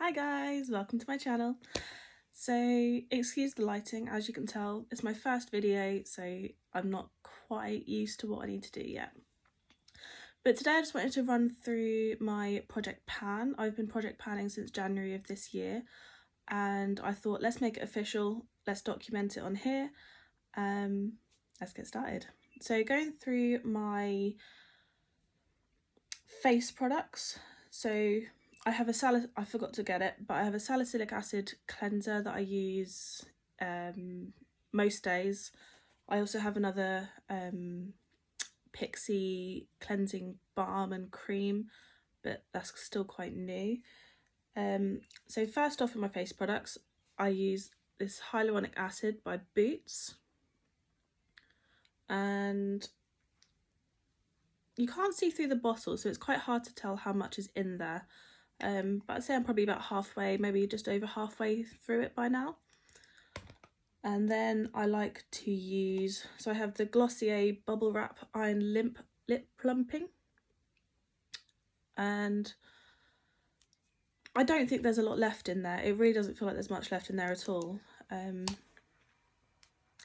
Hi guys, welcome to my channel. So excuse the lighting, as you can tell it's my first video, so I'm not quite used to what I need to do yet. But today I just wanted to run through my project pan. I've been project panning since January of this year, and I thought let's make it official, let's document it on here. Let's get started. So going through my face products, so I have I forgot to get it, but I have a salicylic acid cleanser that I use most days. I also have another Pixie cleansing balm and cream, but that's still quite new. So first off, in my face products, I use this hyaluronic acid by Boots, and you can't see through the bottle, so it's quite hard to tell how much is in there. But I'd say I'm probably about halfway, maybe just over halfway through it by now. And then I like to use, so I have the Glossier Bubble Wrap Iron Lip Plumping. And I don't think there's a lot left in there. It really doesn't feel like there's much left in there at all.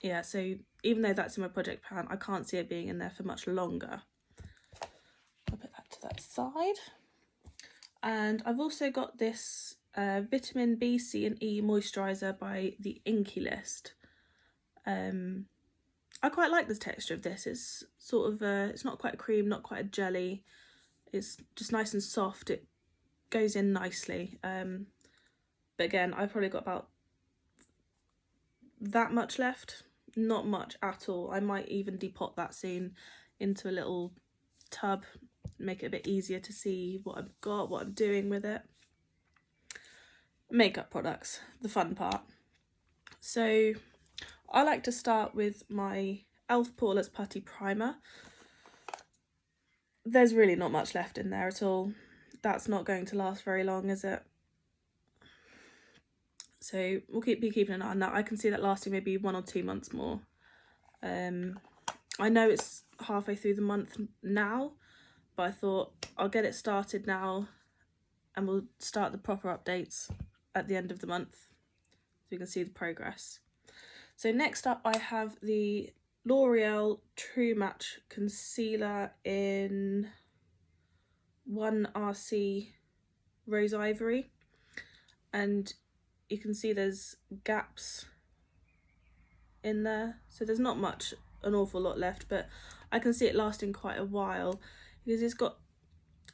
Yeah, so even though that's in my project pan, I can't see it being in there for much longer. I'll put that to that side. And I've also got this vitamin B, C and E moisturiser by the Inky List. I quite like the texture of this. It's sort of it's not quite a cream, not quite a jelly. It's just nice and soft. It goes in nicely. But again, I've probably got about that much left. Not much at all. I might even depot that soon into a little tub, make it a bit easier to see what I've got, what I'm doing with it. Makeup products, the fun part. So I like to start with my e.l.f. Poreless Putty Primer. There's really not much left in there at all. That's not going to last very long, is it? So we'll be keeping an eye on that. I can see that lasting maybe 1 or 2 months more. I know it's halfway through the month now, but I thought I'll get it started now and we'll start the proper updates at the end of the month so you can see the progress. So next up I have the L'Oreal True Match Concealer in 1RC Rose Ivory, and you can see there's gaps in there, so there's not an awful lot left, but I can see it lasting quite a while because it's got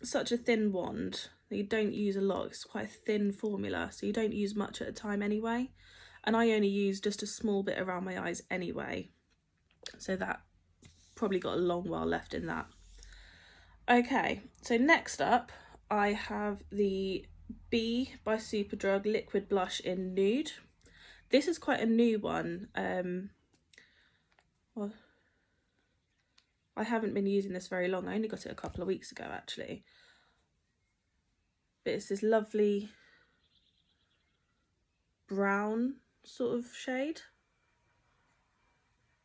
such a thin wand that you don't use a lot. It's quite a thin formula, so you don't use much at a time anyway, and I only use just a small bit around my eyes anyway, so that probably got a long while left in that. Okay, so next up I have the B by Superdrug Liquid Blush in Nude. This is quite a new one. Well, I haven't been using this very long. I only got it a couple of weeks ago actually. But it's this lovely brown sort of shade.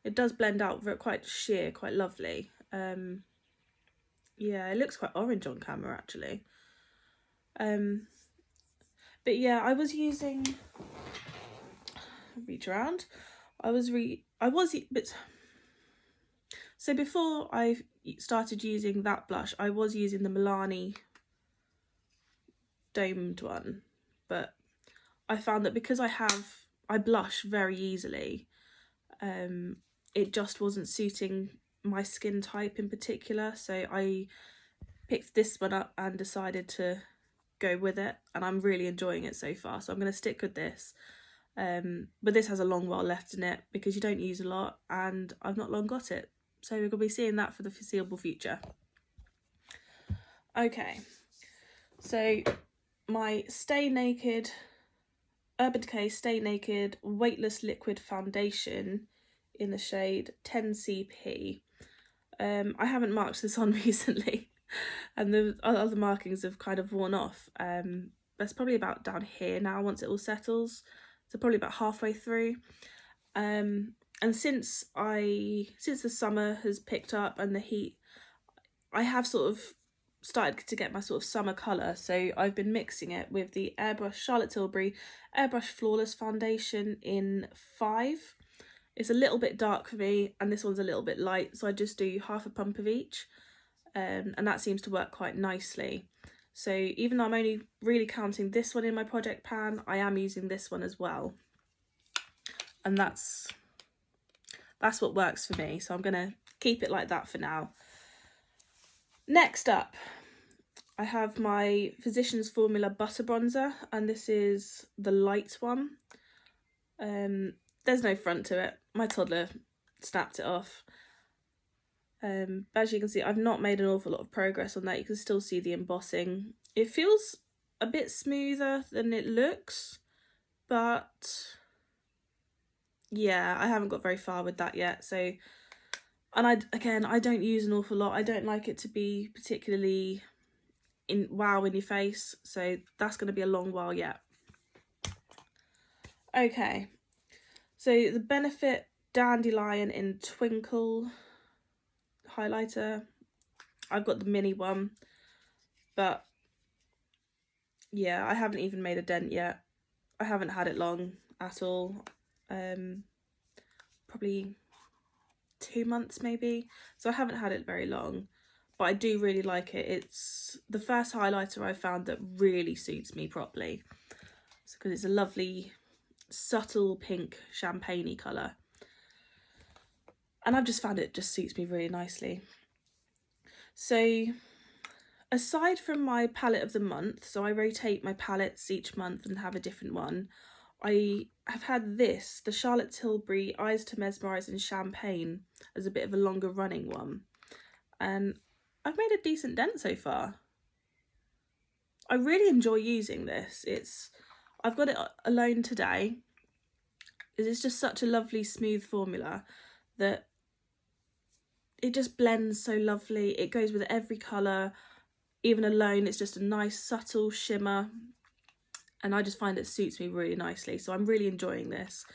It does blend out quite sheer, quite lovely. Yeah, it looks quite orange on camera actually. But yeah, I was using, reach around. So before I started using that blush, I was using the Milani domed one, but I found that because I blush very easily, it just wasn't suiting my skin type in particular, so I picked this one up and decided to go with it, and I'm really enjoying it so far, so I'm going to stick with this. But this has a long while left in it because you don't use a lot and I've not long got it, so we're going to be seeing that for the foreseeable future. Okay, so my Stay Naked Urban Decay Stay Naked Weightless Liquid Foundation in the shade 10CP. I haven't marked this on recently and the other markings have kind of worn off. That's probably about down here now once it all settles, so probably about halfway through. And since the summer has picked up and the heat, I have sort of started to get my sort of summer colour, so I've been mixing it with the Charlotte Tilbury Airbrush Flawless Foundation in 5. It's a little bit dark for me, and this one's a little bit light, so I just do half a pump of each, and that seems to work quite nicely. So even though I'm only really counting this one in my project pan, I am using this one as well, and that's what works for me, so I'm gonna keep it like that for now. Next up, I have my Physicians Formula Butter Bronzer, and this is the light one. There's no front to it. My toddler snapped it off. But as you can see, I've not made an awful lot of progress on that. You can still see the embossing. It feels a bit smoother than it looks, but yeah, I haven't got very far with that yet. So, and I don't use an awful lot. I don't like it to be particularly wow in your face, so that's going to be a long while yet. Okay, so the Benefit Dandelion in Twinkle highlighter, I've got the mini one, but yeah, I haven't even made a dent yet. I haven't had it long at all. Probably 2 months maybe, so I haven't had it very long, but I do really like it. It's the first highlighter I found that really suits me properly, because it's a lovely subtle pink champagne-y colour, and I've just found it just suits me really nicely. So aside from my palette of the month, so I rotate my palettes each month and have a different one, I have had this, the Charlotte Tilbury Eyes to Mesmerise in Champagne, as a bit of a longer running one, and I've made a decent dent so far. I really enjoy using this. I've got it alone today. It's just such a lovely smooth formula that it just blends so lovely. It goes with every colour. Even alone, it's just a nice subtle shimmer, and I just find it suits me really nicely, so I'm really enjoying this.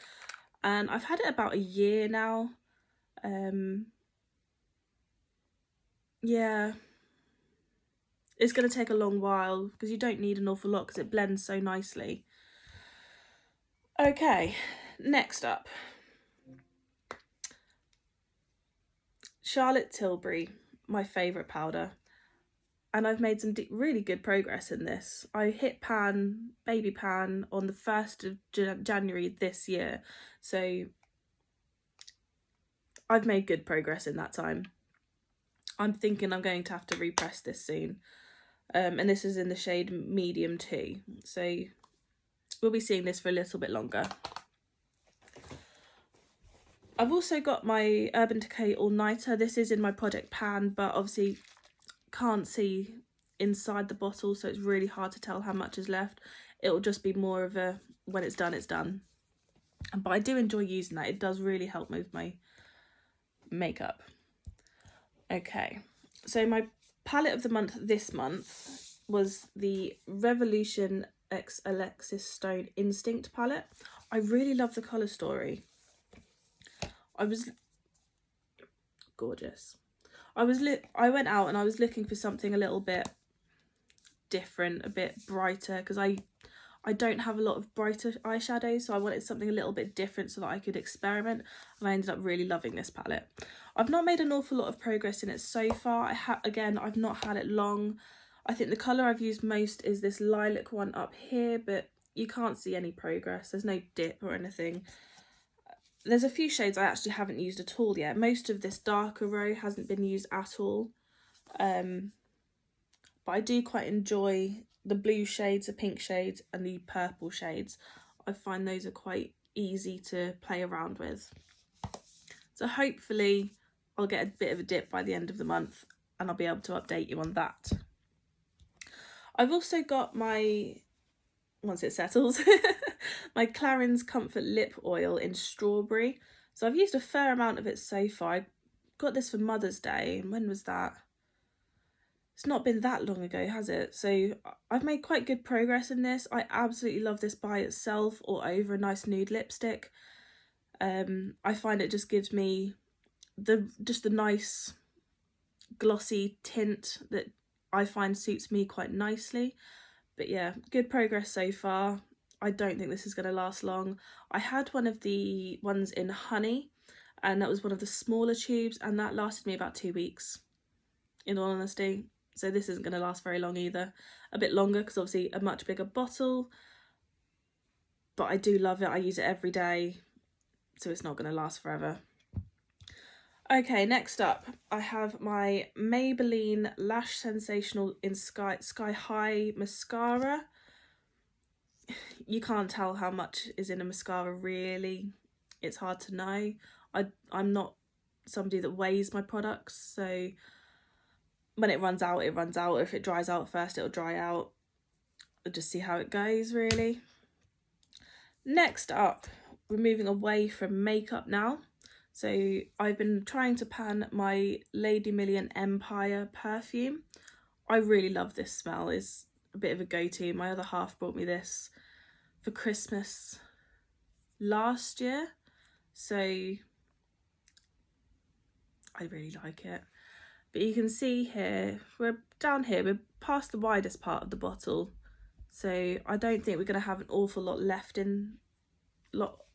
And I've had it about a year now. Yeah, it's going to take a long while because you don't need an awful lot because it blends so nicely. Okay, next up, Charlotte Tilbury, my favourite powder. And I've made some really good progress in this. I hit baby pan on the 1st of January this year, so I've made good progress in that time. I'm thinking I'm going to have to repress this soon, and this is in the shade medium 2, so we'll be seeing this for a little bit longer. I've also got my Urban Decay All Nighter. This is in my project pan, but obviously can't see inside the bottle, so it's really hard to tell how much is left. It'll just be more of a when it's done, it's done. But I do enjoy using that. It does really help with my makeup. Okay, so my palette of the month this month was the Revolution X Alexis Stone Instinct palette. I really love the colour story. Gorgeous. I went out and I was looking for something a little bit different, a bit brighter, because I don't have a lot of brighter eyeshadows, so I wanted something a little bit different so that I could experiment, and I ended up really loving this palette. I've not made an awful lot of progress in it so far. Again, I've not had it long. I think the colour I've used most is this lilac one up here, but you can't see any progress. There's no dip or anything. There's a few shades I actually haven't used at all yet. Most of this darker row hasn't been used at all. But I do quite enjoy the blue shades, the pink shades and the purple shades. I find those are quite easy to play around with. So hopefully I'll get a bit of a dip by the end of the month and I'll be able to update you on that. I've also got once it settles, my Clarins Comfort Lip Oil in Strawberry. So I've used a fair amount of it so far. I got this for Mother's Day. When was that? It's not been that long ago, has it? So I've made quite good progress in this. I absolutely love this by itself or over a nice nude lipstick. I find it just gives me the nice glossy tint that I find suits me quite nicely. But yeah, good progress so far. I don't think this is going to last long. I had one of the ones in honey, and that was one of the smaller tubes, and that lasted me about 2 weeks, in all honesty. So this isn't going to last very long either. A bit longer because obviously a much bigger bottle, but I do love it. I use it every day, so it's not going to last forever. Okay, next up, I have my Maybelline Lash Sensational in Sky High Mascara. You can't tell how much is in a mascara, really. It's hard to know. I'm not somebody that weighs my products, so when it runs out, it runs out. If it dries out first, it'll dry out. I'll just see how it goes, really. Next up, we're moving away from makeup now. So I've been trying to pan my Lady Million Empire perfume. I really love this smell. It's a bit of a go-to. My other half brought me this for Christmas last year, so I really like it. But you can see here, we're down here, we're past the widest part of the bottle, so I don't think we're going to have an awful lot left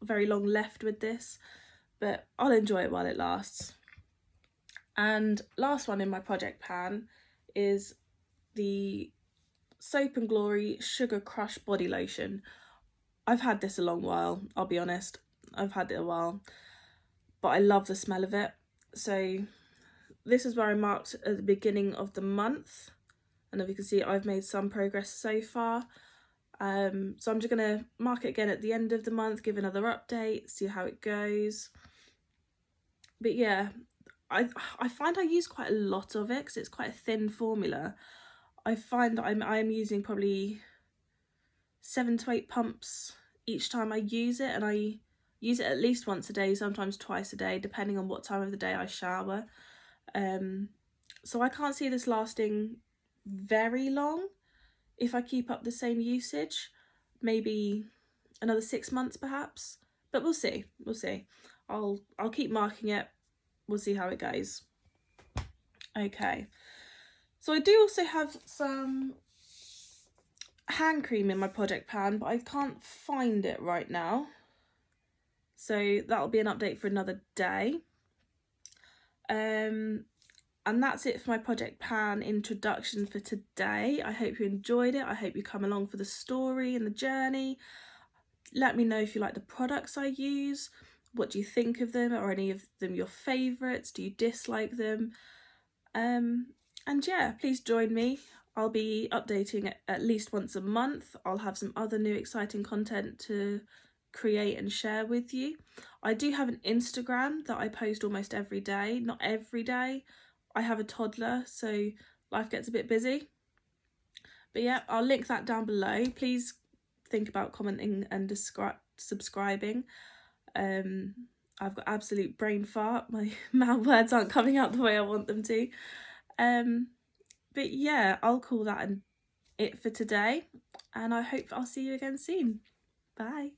very long left with this, but I'll enjoy it while it lasts. And last one in my project pan is the Soap and Glory Sugar Crush Body Lotion. I've had this a long while, I'll be honest. I've had it a while, but I love the smell of it. So this is where I marked at the beginning of the month, and as you can see, I've made some progress so far. So I'm just going to mark it again at the end of the month, give another update, see how it goes. But yeah, I find I use quite a lot of it because it's quite a thin formula. I find that I'm using probably 7 to 8 pumps each time I use it, and I use it at least once a day, sometimes twice a day, depending on what time of the day I shower. So I can't see this lasting very long if I keep up the same usage. Maybe another 6 months perhaps, but we'll see. I'll keep marking it. We'll see how it goes. Okay, so I do also have some hand cream in my project pan, but I can't find it right now, so that'll be an update for another day. And that's it for my project pan introduction for today. I hope you enjoyed it. I hope you come along for the story and the journey. Let me know if you like the products I use. What do you think of them? Are any of them your favourites? Do you dislike them? And yeah, please join me. I'll be updating it at least once a month. I'll have some other new exciting content to create and share with you. I do have an Instagram that I post almost every day. Not every day. I have a toddler, so life gets a bit busy. But yeah, I'll link that down below. Please think about commenting and subscribing. I've got absolute brain fart. My mouth words aren't coming out the way I want them to. But yeah, I'll call that it for today, and I hope I'll see you again soon. Bye.